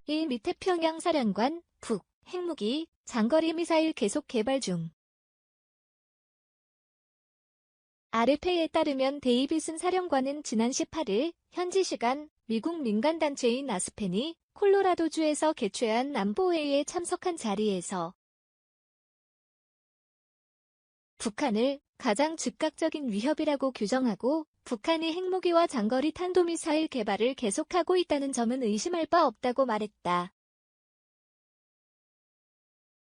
미 태평양 사령관, 북, 핵무기, 장거리 미사일 계속 개발 중. RFA에 따르면 데이비슨 사령관은 지난 18일 현지 시간 미국 민간단체인 아스펜이 콜로라도주에서 개최한 안보회의에 참석한 자리에서 북한을 가장 즉각적인 위협이라고 규정하고 북한이 핵무기와 장거리 탄도미사일 개발을 계속하고 있다는 점은 의심할 바 없다고 말했다.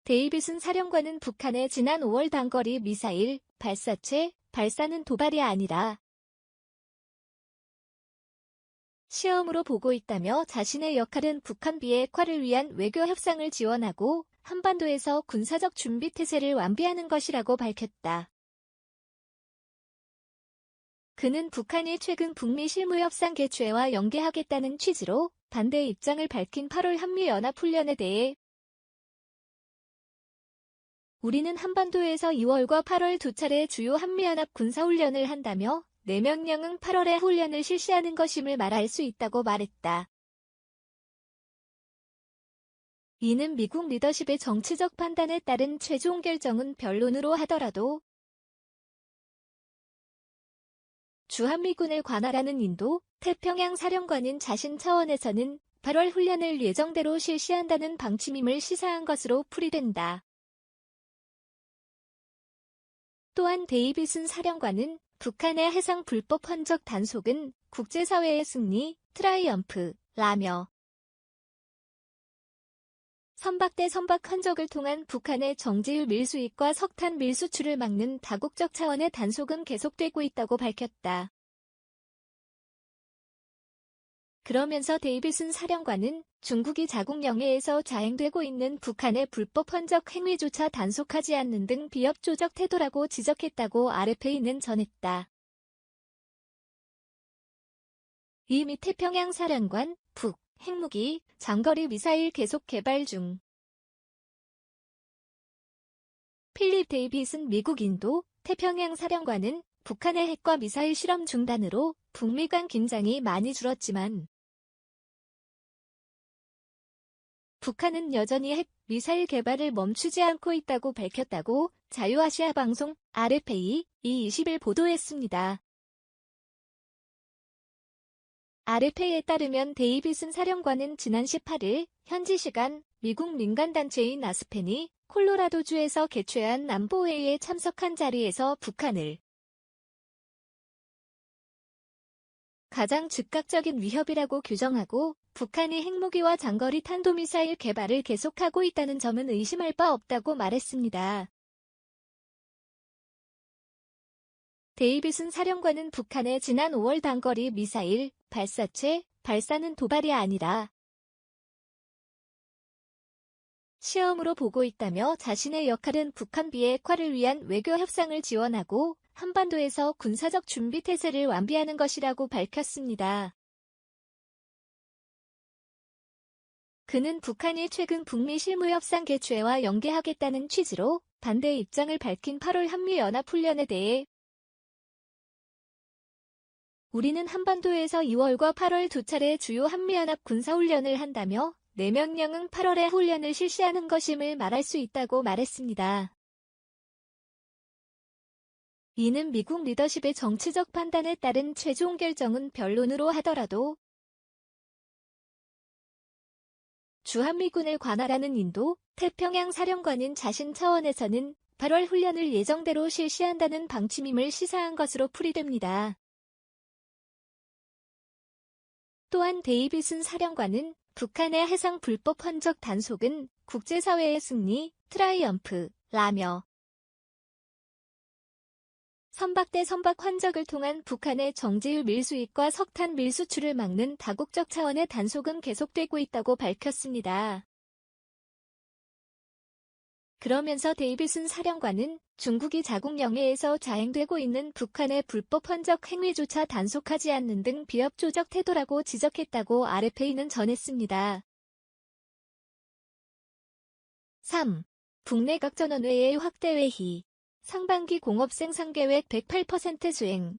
데이비슨 사령관은 북한의 지난 5월 단거리 미사일 발사체 발사는 도발이 아니라 시험으로 보고 있다며 자신의 역할은 북한 비핵화를 위한 외교 협상을 지원하고 한반도에서 군사적 준비 태세를 완비하는 것이라고 밝혔다. 그는 북한이 최근 북미 실무협상 개최와 연계하겠다는 취지로 반대 입장을 밝힌 8월 한미연합훈련에 대해 우리는 한반도에서 2월과 8월 두 차례 주요 한미연합 군사훈련을 한다며 내 명령은 8월에 훈련을 실시하는 것임을 말할 수 있다고 말했다. 이는 미국 리더십의 정치적 판단에 따른 최종 결정은 변론으로 하더라도 주한미군을 관할하는 인도 태평양 사령관인 자신 차원에서는 8월 훈련을 예정대로 실시한다는 방침임을 시사한 것으로 풀이된다. 또한 데이비슨 사령관은 북한의 해상 불법 흔적 단속은 국제사회의 승리, 트라이엄프라며 선박 대 선박 흔적을 통한 북한의 정제유 밀수입과 석탄 밀수출을 막는 다국적 차원의 단속은 계속되고 있다고 밝혔다. 그러면서 데이비슨 사령관은 중국이 자국 영해에서 자행되고 있는 북한의 불법 흔적 행위조차 단속하지 않는 등 비협조적 태도라고 지적했다고 RFA는 전했다. 미 태평양 사령관, 북, 핵무기, 장거리 미사일 계속 개발 중. 필립 데이비슨 미국 인도 태평양 사령관은 북한의 핵과 미사일 실험 중단으로 북미 간 긴장이 많이 줄었지만 북한은 여전히 핵, 미사일 개발을 멈추지 않고 있다고 밝혔다고 자유아시아 방송 RFA 20일 보도했습니다. RFA에 따르면 데이비슨 사령관은 지난 18일 현지 시간 미국 민간단체인 아스펜이 콜로라도주에서 개최한 안보회의에 참석한 자리에서 북한을 가장 즉각적인 위협이라고 규정하고 북한이 핵무기와 장거리 탄도미사일 개발을 계속하고 있다는 점은 의심할 바 없다고 말했습니다. 데이비슨 사령관은 북한의 지난 5월 단거리 미사일 발사체 발사는 도발이 아니라 시험으로 보고 있다며 자신의 역할은 북한 비핵화를 위한 외교 협상을 지원하고 한반도에서 군사적 준비 태세를 완비하는 것이라고 밝혔습니다. 그는 북한이 최근 북미 실무협상 개최와 연계하겠다는 취지로 반대 입장을 밝힌 8월 한미연합훈련에 대해 우리는 한반도에서 2월과 8월 두 차례 주요 한미연합 군사훈련을 한다며 내 명령은 8월에 훈련을 실시하는 것임을 말할 수 있다고 말했습니다. 이는 미국 리더십의 정치적 판단에 따른 최종 결정은 변론으로 하더라도 주한미군을 관할하는 인도 태평양 사령관인 자신 차원에서는 8월 훈련을 예정대로 실시한다는 방침임을 시사한 것으로 풀이됩니다. 또한 데이비슨 사령관은 북한의 해상 불법 흔적 단속은 국제사회의 승리, 트라이엄프라며 선박 대 선박 흔적을 통한 북한의 정제유 밀수입과 석탄 밀수출을 막는 다국적 차원의 단속은 계속되고 있다고 밝혔습니다. 그러면서 데이비슨 사령관은 중국이 자국 영해에서 자행되고 있는 북한의 불법 흔적 행위조차 단속하지 않는 등 비협조적 태도라고 지적했다고 RFA는 전했습니다. 3. 북내각전원회의 확대 회의. 상반기 공업 생산계획 108% 수행.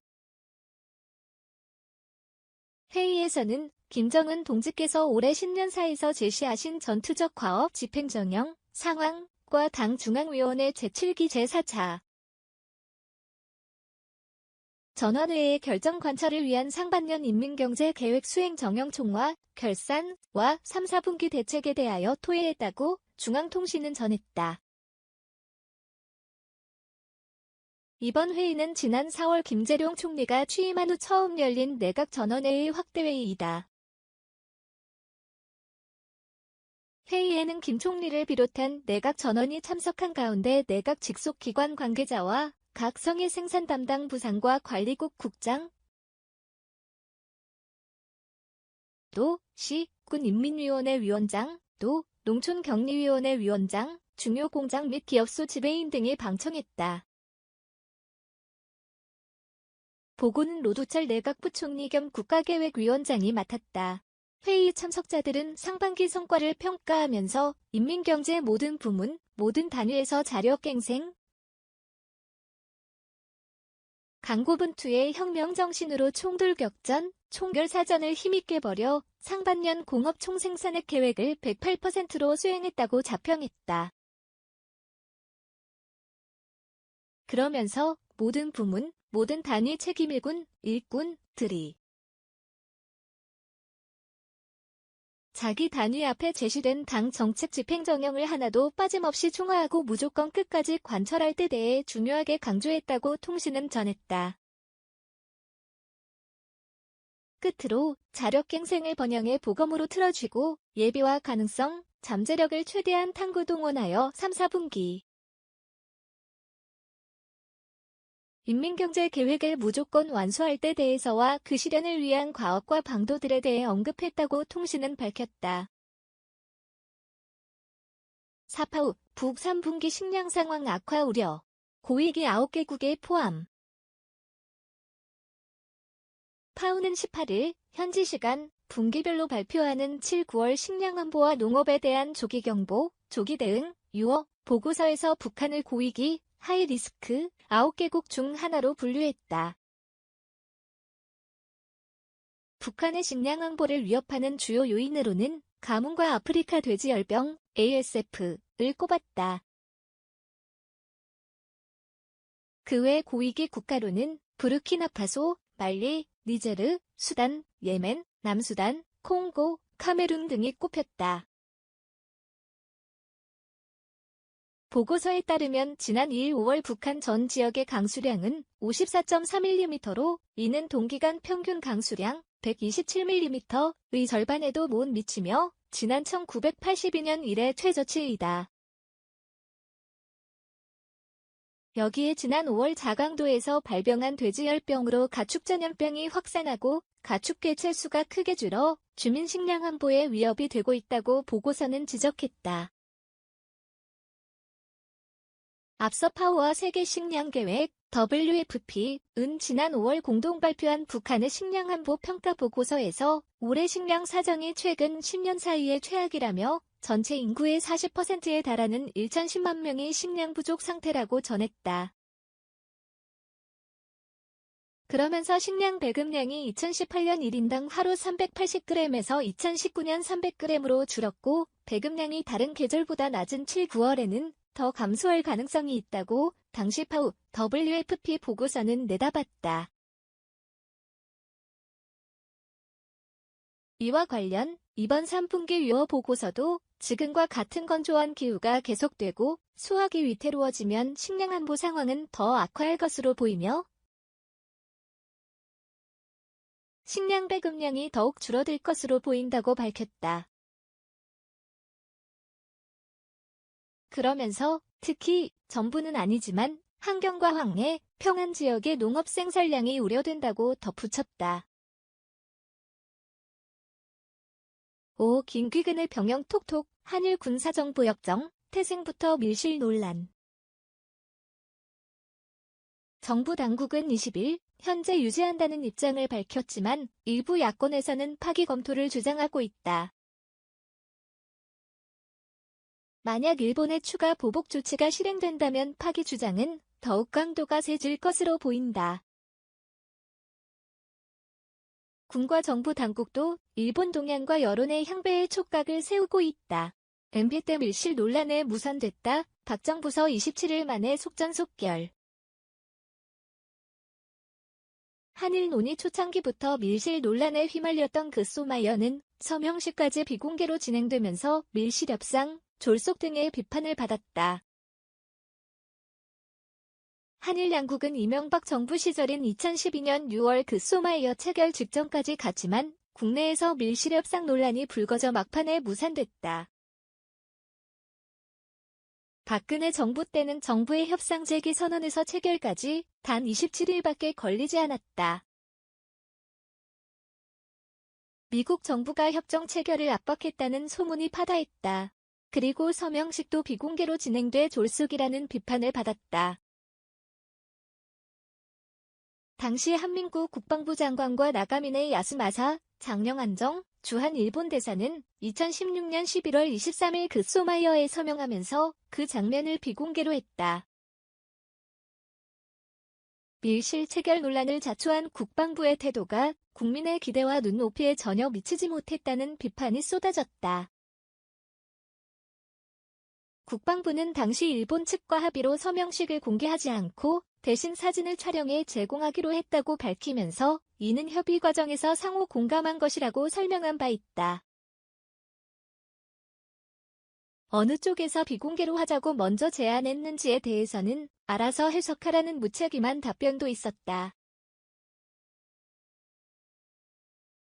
회의에서는 김정은 동지께서 올해 신년사에서 제시하신 전투적 과업 집행정령 상황과 당 중앙위원회 제7기 제4차 전원회의 결정 관철을 위한 상반년 인민경제계획 수행 정형 총화, 결산과 3, 4분기 대책에 대하여 토의했다고 중앙통신은 전했다. 이번 회의는 지난 4월 김재룡 총리가 취임한 후 처음 열린 내각 전원회의 확대회의이다. 회의에는 김 총리를 비롯한 내각 전원이 참석한 가운데 내각 직속 기관 관계자와 각 성의 생산 담당 부상과 관리국 국장, 도, 시, 군 인민위원회 위원장, 도, 농촌격리위원회 위원장, 중요 공장 및 기업소 지배인 등이 방청했다. 보고는 노두철 내각부총리 겸 국가계획위원장이 맡았다. 회의 참석자들은 상반기 성과를 평가하면서 인민경제 모든 부문, 모든 단위에서 자력갱생, 강고분투의 혁명정신으로 총돌격전, 총결사전을 힘있게 벌여 상반년 공업 총생산액 계획을 108%로 수행했다고 자평했다. 그러면서 모든 부문, 모든 단위 책임 일꾼들이 자기 단위 앞에 제시된 당 정책 집행정령을 하나도 빠짐없이 총화하고 무조건 끝까지 관철할 때 대해 중요하게 강조했다고 통신은 전했다. 끝으로 자력갱생을 번영의 보검으로 틀어쥐고 예비와 가능성, 잠재력을 최대한 탐구 동원하여 3, 4분기 인민경제계획을 무조건 완수할 때 대해서와 그 실현을 위한 과업과 방도들에 대해 언급했다고 통신은 밝혔다. 4파 후 북 3분기 식량 상황 악화 우려. 고위기 9개국에 포함. 파우는 18일 현지 시간 분기별로 발표하는 7, 9월 식량 안보와 농업에 대한 조기 경보, 조기 대응, 유어 보고서에서 북한을 고위기, 하이리스크 9개국 중 하나로 분류했다. 북한의 식량 안보를 위협하는 주요 요인으로는 가뭄과 아프리카 돼지열병, ASF를 꼽았다. 그 외 고위기 국가로는 부르키나파소, 말리, 니제르, 수단, 예멘, 남수단, 콩고, 카메룬 등이 꼽혔다. 보고서에 따르면 지난 2일 5월 북한 전 지역의 강수량은 54.3mm로 이는 동기간 평균 강수량 127mm의 절반에도 못 미치며 지난 1982년 이래 최저치이다. 여기에 지난 5월 자강도에서 발병한 돼지열병으로 가축전염병이 확산하고 가축 개체 수가 크게 줄어 주민 식량 안보에 위협이 되고 있다고 보고서는 지적했다. 앞서 파오와 세계 식량 계획 WFP은 지난 5월 공동 발표한 북한의 식량 안보 평가 보고서에서 올해 식량 사정이 최근 10년 사이에 최악이라며 전체 인구의 40%에 달하는 1,010만 명이 식량 부족 상태라고 전했다. 그러면서 식량 배급량이 2018년 1인당 하루 380g에서 2019년 300g으로 줄었고 배급량이 다른 계절보다 낮은 7, 9월에는 더 감소할 가능성이 있다고 당시 파우 WFP 보고서는 내다봤다. 이와 관련 이번 3분기 유어 보고서도 지금과 같은 건조한 기후가 계속되고 수확이 위태로워지면 식량 안보 상황은 더 악화할 것으로 보이며 식량 배급량이 더욱 줄어들 것으로 보인다고 밝혔다. 그러면서 특히 전부는 아니지만 한경과 황해, 평안 지역의 농업 생산량이 우려된다고 덧붙였다. 5. 김귀근의 병영 톡톡, 한일 군사정보 역정, 태생부터 밀실 논란. 정부 당국은 20일 현재 유지한다는 입장을 밝혔지만 일부 야권에서는 파기 검토를 주장하고 있다. 만약 일본의 추가 보복 조치가 실행된다면 파기 주장은 더욱 강도가 세질 것으로 보인다. 군과 정부 당국도 일본 동향과 여론의 향배의 촉각을 세우고 있다. MB 때 밀실 논란에 무산됐다. 박정부서 27일 만에 속전속결. 한일 논의 초창기부터 밀실 논란에 휘말렸던 그 소마이어는 서명식까지 비공개로 진행되면서 밀실 협상, 졸속 등의 비판을 받았다. 한일 양국은 이명박 정부 시절인 2012년 6월 그 소마이어 체결 직전까지 갔지만 국내에서 밀실 협상 논란이 불거져 막판에 무산됐다. 박근혜 정부 때는 정부의 협상 재개 선언에서 체결까지 단 27일밖에 걸리지 않았다. 미국 정부가 협정 체결을 압박했다는 소문이 파다했다. 그리고 서명식도 비공개로 진행돼 졸속이라는 비판을 받았다. 당시 한민구 국방부 장관과 나가미네 야스마사, 장령안정, 주한 일본 대사는 2016년 11월 23일 그 소마이어에 서명하면서 그 장면을 비공개로 했다. 밀실 체결 논란을 자초한 국방부의 태도가 국민의 기대와 눈높이에 전혀 미치지 못했다는 비판이 쏟아졌다. 국방부는 당시 일본 측과 합의로 서명식을 공개하지 않고 대신 사진을 촬영해 제공하기로 했다고 밝히면서 이는 협의 과정에서 상호 공감한 것이라고 설명한 바 있다. 어느 쪽에서 비공개로 하자고 먼저 제안했는지에 대해서는 알아서 해석하라는 무책임한 답변도 있었다.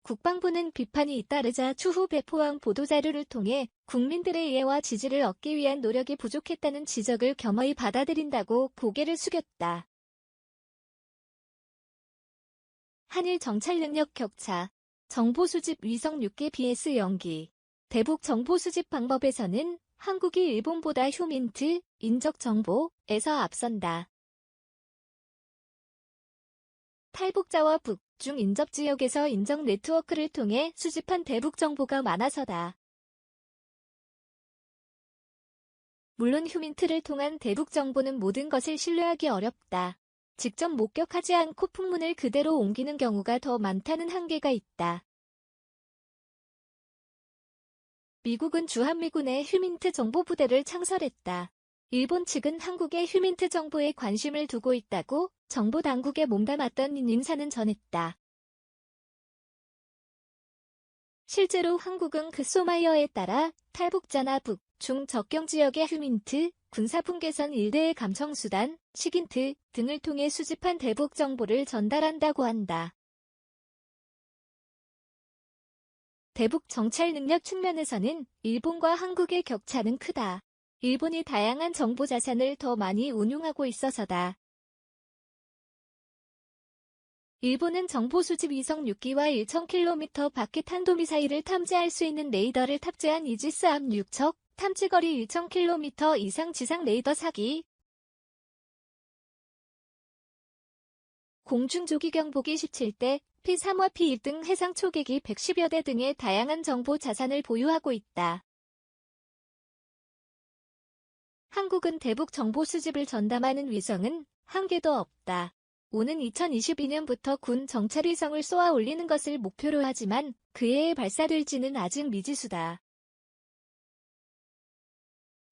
국방부는 비판이 잇따르자 추후 배포한 보도자료를 통해 국민들의 이해와 지지를 얻기 위한 노력이 부족했다는 지적을 겸허히 받아들인다고 고개를 숙였다. 한일 정찰 능력 격차, 정보 수집 위성 6개 BS 연기. 대북 정보 수집 방법에서는 한국이 일본보다 휴민트, 인적 정보에서 앞선다. 탈북자와 북, 중 인접 지역에서 인적 네트워크를 통해 수집한 대북 정보가 많아서다. 물론 휴민트를 통한 대북 정보는 모든 것을 신뢰하기 어렵다. 직접 목격하지 않고 풍문을 그대로 옮기는 경우가 더 많다는 한계가 있다. 미국은 주한미군의 휴민트 정보부대를 창설했다. 일본 측은 한국의 휴민트 정보에 관심을 두고 있다고 정보 당국에 몸담았던 인사는 전했다. 실제로 한국은 그 소마이어에 따라 탈북자나 북, 중 접경 지역의 휴민트, 군사분계선 일대의 감청수단, 식인트 등을 통해 수집한 대북 정보를 전달한다고 한다. 대북 정찰 능력 측면에서는 일본과 한국의 격차는 크다. 일본이 다양한 정보 자산을 더 많이 운용하고 있어서다. 일본은 정보 수집 위성 6기와 1000km 밖의 탄도미사일을 탐지할 수 있는 레이더를 탑재한 이지스함 6척, 탐지거리 1000km 이상 지상 레이더 4기, 공중조기경보기 17대, P3와 P2 등 해상 초계기 110여 대 등의 다양한 정보 자산을 보유하고 있다. 한국은 대북 정보 수집을 전담하는 위성은 한 개도 없다. 오는 2022년부터 군 정찰위성을 쏘아 올리는 것을 목표로 하지만 그 해에 발사될지는 아직 미지수다.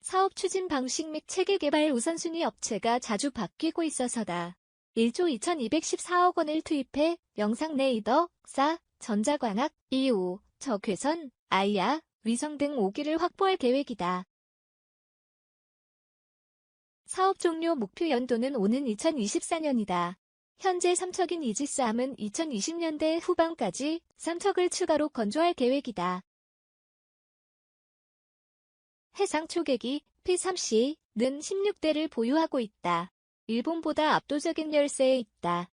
사업 추진 방식 및 체계 개발 우선순위 업체가 자주 바뀌고 있어서다. 1조 2214억 원을 투입해 영상 레이더, 사, 전자광학, EO, 적외선, IR, 위성 등 5기를 확보할 계획이다. 사업 종료 목표 연도는 오는 2024년이다. 현재 3척인 이지스함은 2020년대 후반까지 3척을 추가로 건조할 계획이다. 해상 초계기 P3C는 16대를 보유하고 있다. 일본보다 압도적인 열세에 있다.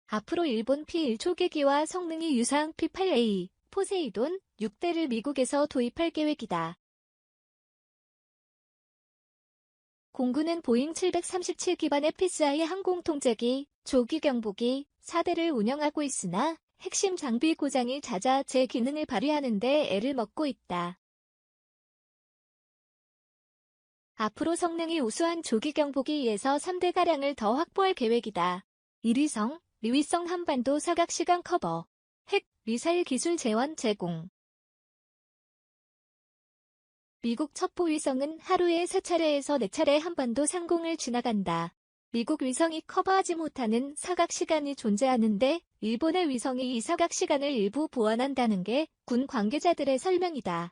앞으로 일본 P1 초계기와 성능이 유사한 P8A, 포세이돈 6대를 미국에서 도입할 계획이다. 공군은 보잉 737 기반의 PCI 항공통제기, 조기경보기 4대를 운영하고 있으나 핵심 장비 고장이 잦아 제 기능을 발휘하는 데 애를 먹고 있다. 앞으로 성능이 우수한 조기경보기에서 3대가량을 더 확보할 계획이다. 1위성, 리위성 한반도 사각시간 커버, 핵, 미사일 기술 재원 제공. 미국 첩보위성은 하루에 3차례에서 4차례 한반도 상공을 지나간다. 미국 위성이 커버하지 못하는 사각시간이 존재하는데 일본의 위성이 이 사각시간을 일부 보완한다는 게 군 관계자들의 설명이다.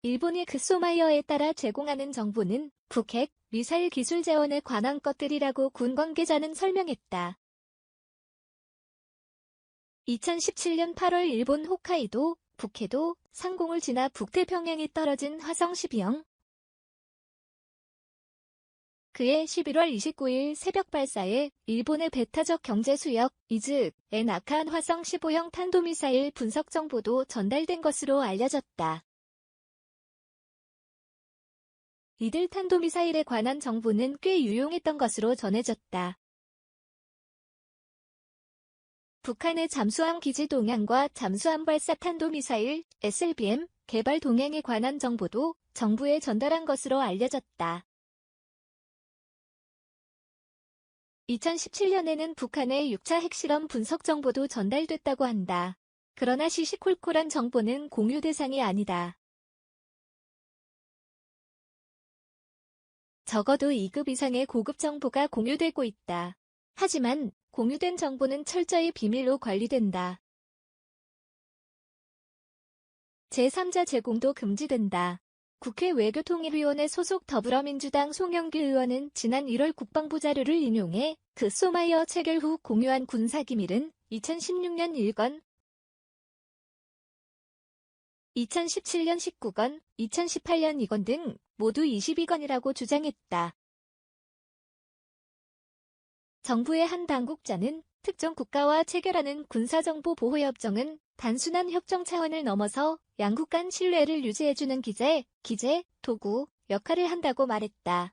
일본이 그 소마이어에 따라 제공하는 정보는 북핵, 미사일 기술 재원에 관한 것들이라고 군 관계자는 설명했다. 2017년 8월 일본 홋카이도, 북해도 상공을 지나 북태평양에 떨어진 화성 12형. 그해 11월 29일 새벽 발사에 일본의 배타적 경제수역 이즈에 낙하한 화성 15형 탄도미사일 분석 정보도 전달된 것으로 알려졌다. 이들 탄도미사일에 관한 정보는 꽤 유용했던 것으로 전해졌다. 북한의 잠수함 기지 동향과 잠수함 발사 탄도미사일 SLBM 개발 동향에 관한 정보도 정부에 전달한 것으로 알려졌다. 2017년에는 북한의 6차 핵실험 분석 정보도 전달됐다고 한다. 그러나 시시콜콜한 정보는 공유 대상이 아니다. 적어도 2급 이상의 고급 정보가 공유되고 있다. 하지만 공유된 정보는 철저히 비밀로 관리된다. 제3자 제공도 금지된다. 국회 외교통일위원회 소속 더불어민주당 송영길 의원은 지난 1월 국방부 자료를 인용해 그 소마이어 체결 후 공유한 군사기밀은 2016년 1건, 2017년 19건, 2018년 2건 등 모두 22건이라고 주장했다. 정부의 한 당국자는 특정 국가와 체결하는 군사정보보호협정은 단순한 협정 차원을 넘어서 양국 간 신뢰를 유지해주는 기제, 도구 역할을 한다고 말했다.